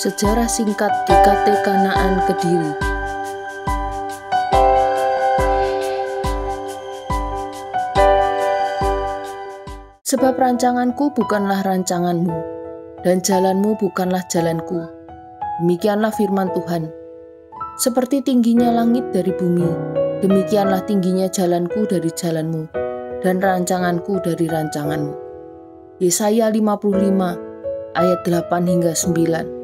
Sejarah singkat GKT Kanaan Kediri. Sebab rancanganku bukanlah rancanganmu, dan jalanmu bukanlah jalanku. Demikianlah firman Tuhan. Seperti tingginya langit dari bumi, demikianlah tingginya jalanku dari jalanmu, dan rancanganku dari rancanganmu. Yesaya 55 ayat 8 hingga 9.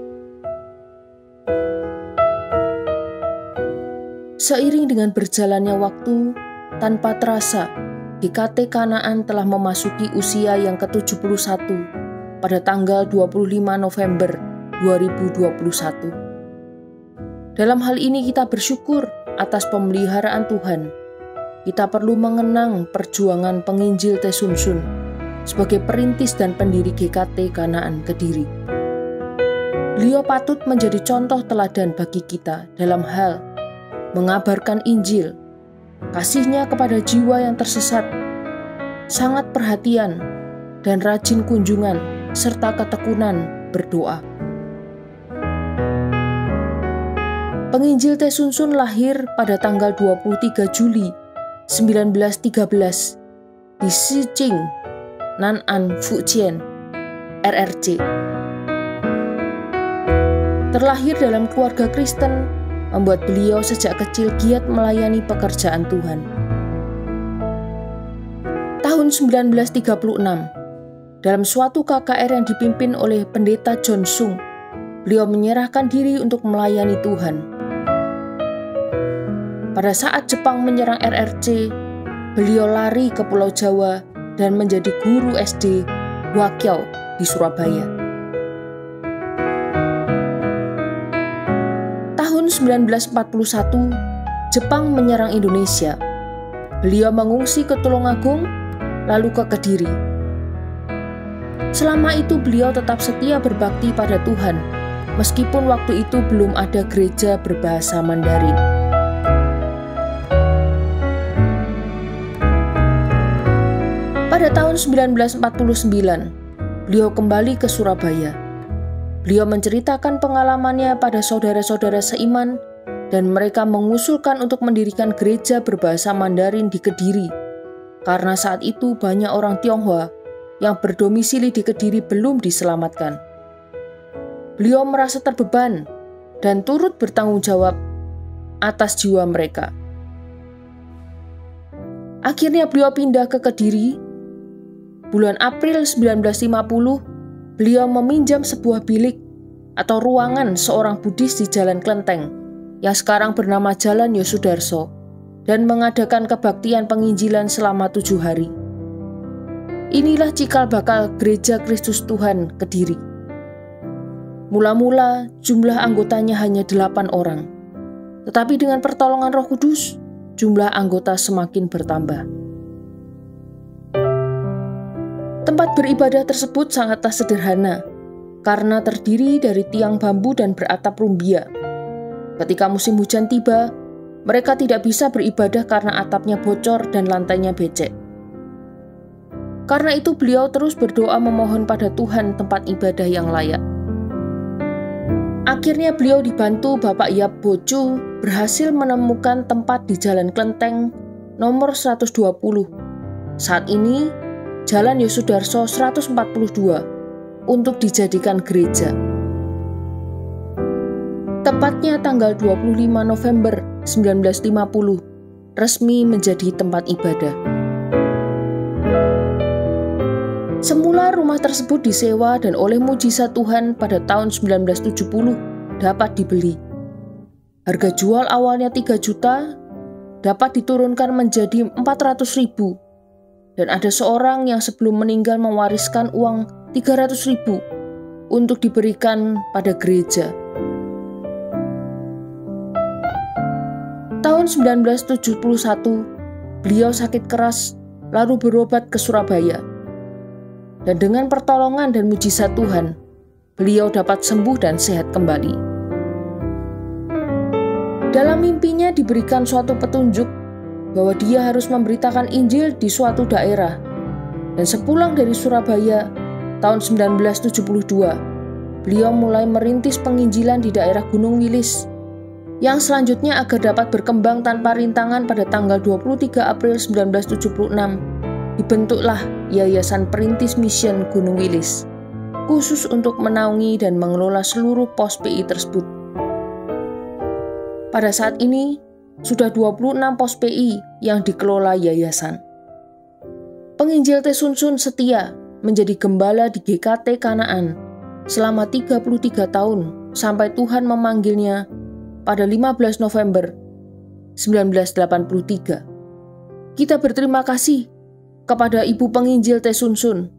Seiring dengan berjalannya waktu, tanpa terasa, GKT Kanaan telah memasuki usia yang ke-71 pada tanggal 25 November 2021. Dalam hal ini kita bersyukur atas pemeliharaan Tuhan. Kita perlu mengenang perjuangan penginjil Tee Soon Sun sebagai perintis dan pendiri GKT Kanaan Kediri. Beliau patut menjadi contoh teladan bagi kita dalam hal mengabarkan Injil, kasihnya kepada jiwa yang tersesat, sangat perhatian dan rajin kunjungan, serta ketekunan berdoa. Penginjil Tee Soon Sun lahir pada tanggal 23 Juli 1913 di Shiqing, Nan'an, Fujian, RRC. Terlahir dalam keluarga Kristen, membuat beliau sejak kecil giat melayani pekerjaan Tuhan. Tahun 1936, dalam suatu KKR yang dipimpin oleh pendeta John Sung, beliau menyerahkan diri untuk melayani Tuhan. Pada saat Jepang menyerang RRC, beliau lari ke Pulau Jawa dan menjadi guru SD Hwakyao di Surabaya. Tahun 1941, Jepang menyerang Indonesia. Beliau mengungsi ke Tulungagung, lalu ke Kediri. Selama itu beliau tetap setia berbakti pada Tuhan, meskipun waktu itu belum ada gereja berbahasa Mandarin. Pada tahun 1949, beliau kembali ke Surabaya. Beliau menceritakan pengalamannya pada saudara-saudara seiman dan mereka mengusulkan untuk mendirikan gereja berbahasa Mandarin di Kediri. Karena saat itu banyak orang Tionghoa yang berdomisili di Kediri belum diselamatkan. Beliau merasa terbeban dan turut bertanggung jawab atas jiwa mereka. Akhirnya beliau pindah ke Kediri. Bulan April 1950, beliau meminjam sebuah bilik atau ruangan seorang Buddhis di Jalan Klenteng yang sekarang bernama Jalan Yosudarso dan mengadakan kebaktian penginjilan selama 7 hari. Inilah cikal bakal Gereja Kristus Tuhan Kediri. Mula-mula jumlah anggotanya hanya 8 orang, tetapi dengan pertolongan Roh Kudus, jumlah anggota semakin bertambah. Tempat beribadah tersebut sangatlah sederhana, karena terdiri dari tiang bambu dan beratap rumbia. Ketika musim hujan tiba, mereka tidak bisa beribadah karena atapnya bocor dan lantainya becek. Karena itu beliau terus berdoa memohon pada Tuhan tempat ibadah yang layak. Akhirnya beliau dibantu Bapak Yap Bocu berhasil menemukan tempat di Jalan Klenteng nomor 120. Saat ini Jalan Yosudarso 142 untuk dijadikan gereja. Tepatnya tanggal 25 November 1950 resmi menjadi tempat ibadah. Semula rumah tersebut disewa dan oleh mujizat Tuhan pada tahun 1970 dapat dibeli. Harga jual awalnya 3 juta dapat diturunkan menjadi 400.000. Dan ada seorang yang sebelum meninggal mewariskan uang 300.000 untuk diberikan pada gereja. Tahun 1971, beliau sakit keras lalu berobat ke Surabaya. Dan dengan pertolongan dan mujizat Tuhan, beliau dapat sembuh dan sehat kembali. Dalam mimpinya diberikan suatu petunjuk bahwa dia harus memberitakan Injil di suatu daerah. Dan sepulang dari Surabaya tahun 1972, beliau mulai merintis penginjilan di daerah Gunung Wilis, yang selanjutnya agar dapat berkembang tanpa rintangan pada tanggal 23 April 1976, dibentuklah Yayasan Perintis Mission Gunung Wilis, khusus untuk menaungi dan mengelola seluruh pos PI tersebut. Pada saat ini, sudah 26 pos PI yang dikelola yayasan. Penginjil T. Sun Sun setia menjadi gembala di GKT Kanaan selama 33 tahun sampai Tuhan memanggilnya pada 15 November 1983. Kita berterima kasih kepada Ibu Penginjil T. Sun Sun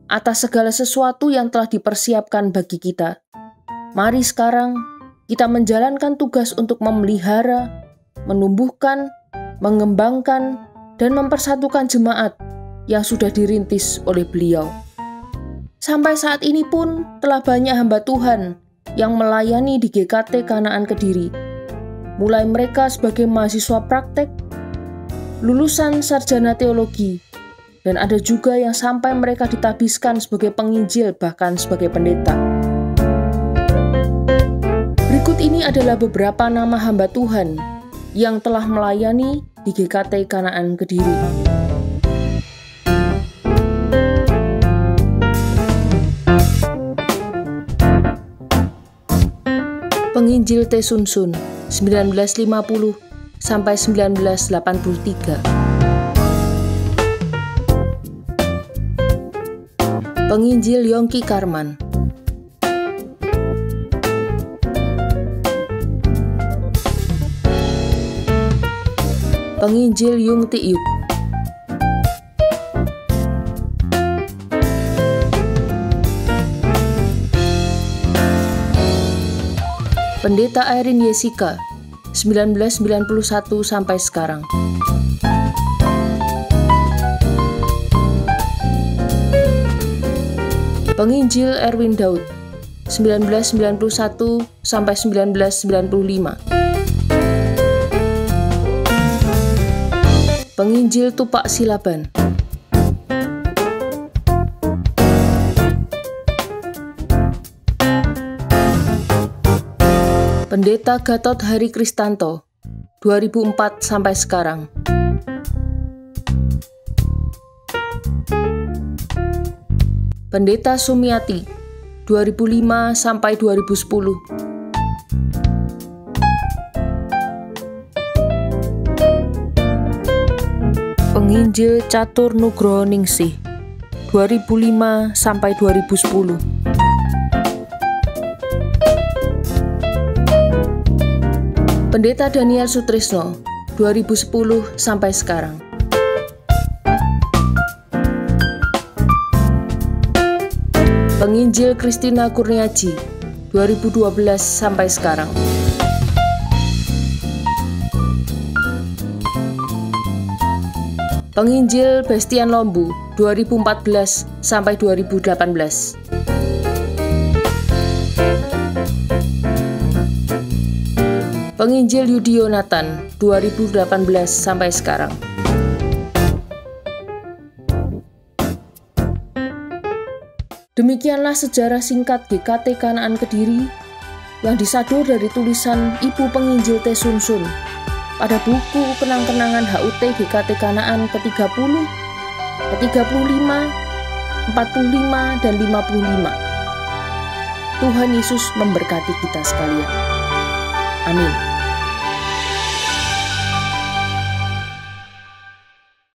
atas segala sesuatu yang telah dipersiapkan bagi kita. Mari sekarang kita menjalankan tugas untuk memelihara, menumbuhkan, mengembangkan, dan mempersatukan jemaat yang sudah dirintis oleh beliau. Sampai saat ini pun telah banyak hamba Tuhan yang melayani di GKT Kanaan Kediri, mulai mereka sebagai mahasiswa praktek, lulusan sarjana teologi, dan ada juga yang sampai mereka ditabiskan sebagai penginjil bahkan sebagai pendeta. Berikut ini adalah beberapa nama hamba Tuhan yang telah melayani di GKT Kanaan Kediri. Penginjil T. Sun Sun, 1950 sampai 1983. Penginjil Yongki Karman. Penginjil Yung Ti Yuk. Pendeta Irene Yesika, 1991 sampai sekarang. Penginjil Erwin Daud, 1991 sampai 1995. Penginjil Tupak Silaban. Pendeta Gatot Hari Kristanto, 2004 sampai sekarang. Pendeta Sumiati, 2005 sampai 2010. Penginjil Catur Nugroho Ningsih, 2005 sampai 2010. Pendeta Daniel Sutrisno, 2010 sampai sekarang. Penginjil Kristina Kurniaji, 2012 sampai sekarang. Penginjil Bestian Lombu, 2014 sampai 2018. Penginjil Yudi Yonatan, 2018 sampai sekarang. Demikianlah sejarah singkat GKT Kanaan Kediri yang disadur dari tulisan Ibu Penginjil T. Sun Sun pada buku Kenang-kenangan HUT GKT Kanaan ke-30, ke-35, 45, dan 55. Tuhan Yesus memberkati kita sekalian. Amin.